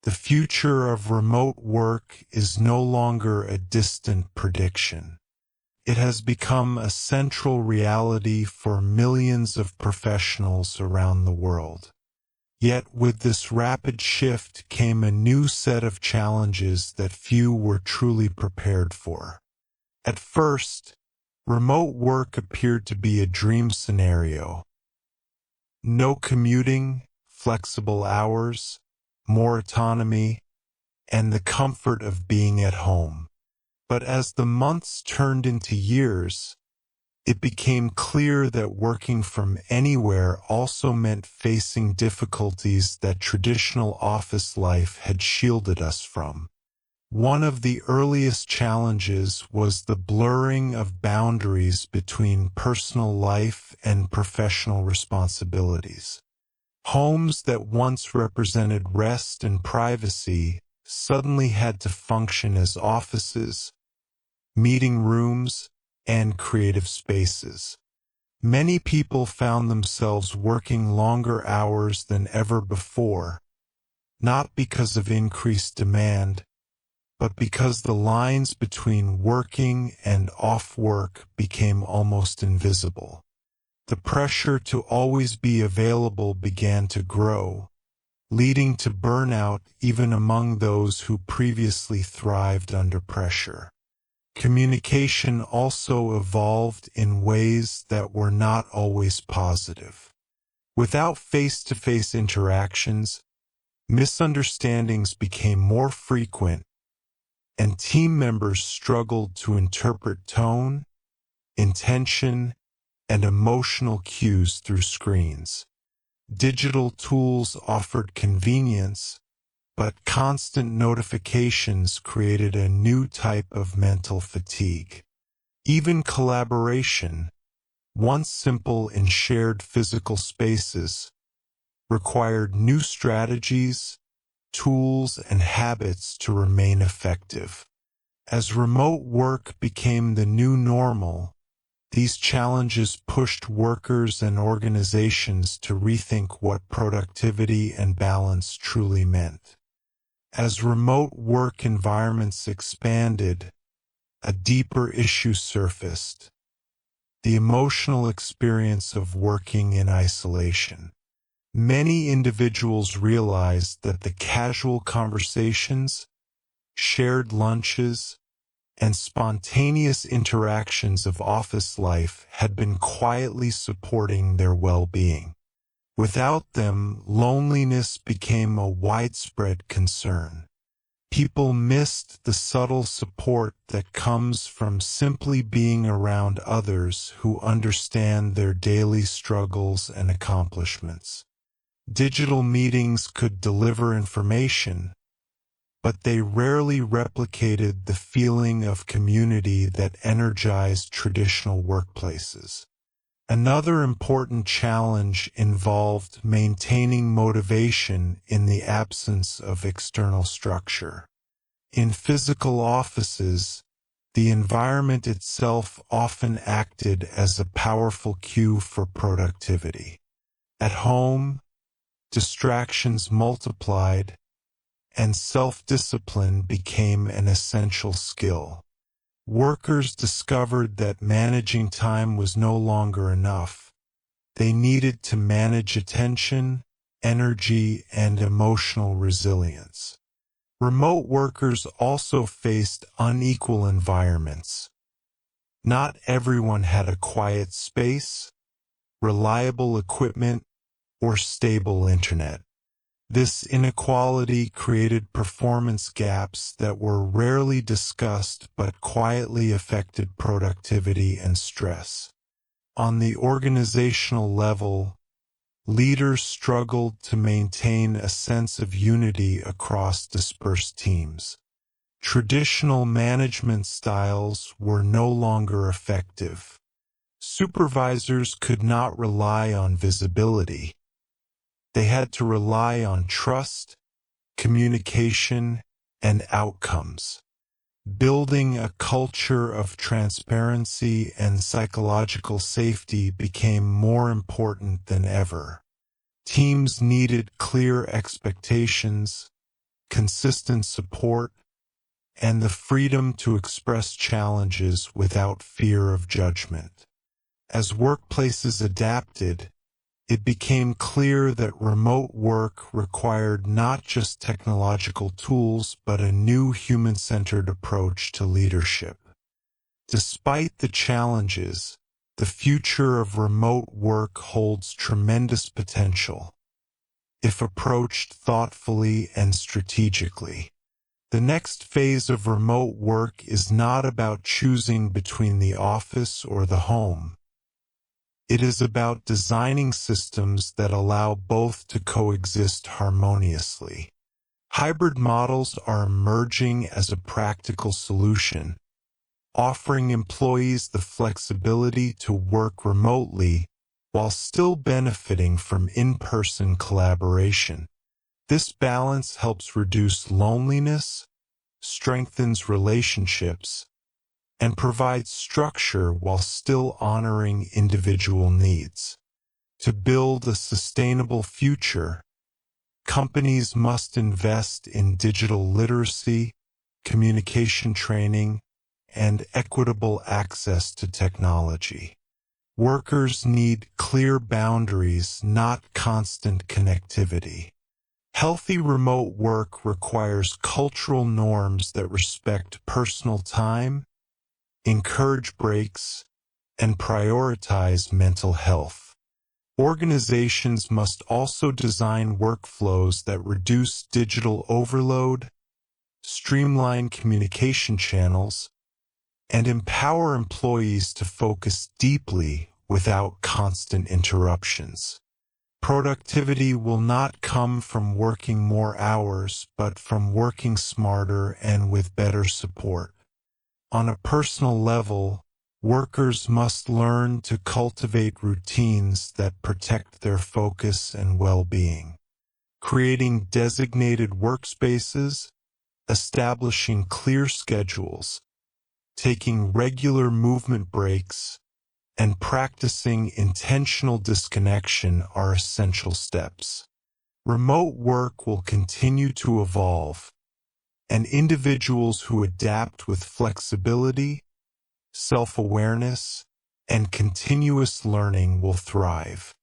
The future of remote work is no longer a distant prediction. It has become a central reality for millions of professionals around the world. Yet with this rapid shift came a new set of challenges that few were truly prepared for. At first, remote work appeared to be a dream scenario. No commuting, flexible hours, more autonomy, and the comfort of being at home. But as the months turned into years, it became clear that working from anywhere also meant facing difficulties that traditional office life had shielded us from. One of the earliest challenges was the blurring of boundaries between personal life and professional responsibilities. Homes that once represented rest and privacy suddenly had to function as offices, meeting rooms, and creative spaces. Many people found themselves working longer hours than ever before, not because of increased demand, but because the lines between working and off work became almost invisible. The pressure to always be available began to grow, leading to burnout even among those who previously thrived under pressure. Communication also evolved in ways that were not always positive. Without face-to-face interactions, misunderstandings became more frequent, and team members struggled to interpret tone, intention, and emotional cues through screens. Digital tools offered convenience, but constant notifications created a new type of mental fatigue. Even collaboration, once simple in shared physical spaces, required new strategies, tools, and habits to remain effective. As remote work became the new normal, these challenges pushed workers and organizations to rethink what productivity and balance truly meant. As remote work environments expanded, a deeper issue surfaced: the emotional experience of working in isolation. Many individuals realized that the casual conversations, shared lunches, and spontaneous interactions of office life had been quietly supporting their well-being. Without them, loneliness became a widespread concern. People missed the subtle support that comes from simply being around others who understand their daily struggles and accomplishments. Digital meetings could deliver information, but they rarely replicated the feeling of community that energized traditional workplaces. Another important challenge involved maintaining motivation in the absence of external structure. In physical offices, the environment itself often acted as a powerful cue for productivity. At home, distractions multiplied, and self-discipline became an essential skill. Workers discovered that managing time was no longer enough. They needed to manage attention, energy, and emotional resilience. Remote workers also faced unequal environments. Not everyone had a quiet space, reliable equipment, or stable internet. This inequality created performance gaps that were rarely discussed but quietly affected productivity and stress. On the organizational level, leaders struggled to maintain a sense of unity across dispersed teams. Traditional management styles were no longer effective. Supervisors could not rely on visibility. They had to rely on trust, communication, and outcomes. Building a culture of transparency and psychological safety became more important than ever. Teams needed clear expectations, consistent support, and the freedom to express challenges without fear of judgment. As workplaces adapted, it became clear that remote work required not just technological tools but a new human-centered approach to leadership. Despite the challenges, the future of remote work holds tremendous potential, if approached thoughtfully and strategically. The next phase of remote work is not about choosing between the office or the home. It is about designing systems that allow both to coexist harmoniously. Hybrid models are emerging as a practical solution, offering employees the flexibility to work remotely while still benefiting from in-person collaboration. This balance helps reduce loneliness, strengthens relationships, and provides structure while still honoring individual needs. To build a sustainable future, companies must invest in digital literacy, communication training, and equitable access to technology. Workers need clear boundaries, not constant connectivity. Healthy remote work requires cultural norms that respect personal time, encourage breaks, and prioritize mental health. Organizations must also design workflows that reduce digital overload, streamline communication channels, and empower employees to focus deeply without constant interruptions. Productivity will not come from working more hours, but from working smarter and with better support. On a personal level, workers must learn to cultivate routines that protect their focus and well-being. Creating designated workspaces, establishing clear schedules, taking regular movement breaks, and practicing intentional disconnection are essential steps. Remote work will continue to evolve, and individuals who adapt with flexibility, self-awareness, and continuous learning will thrive.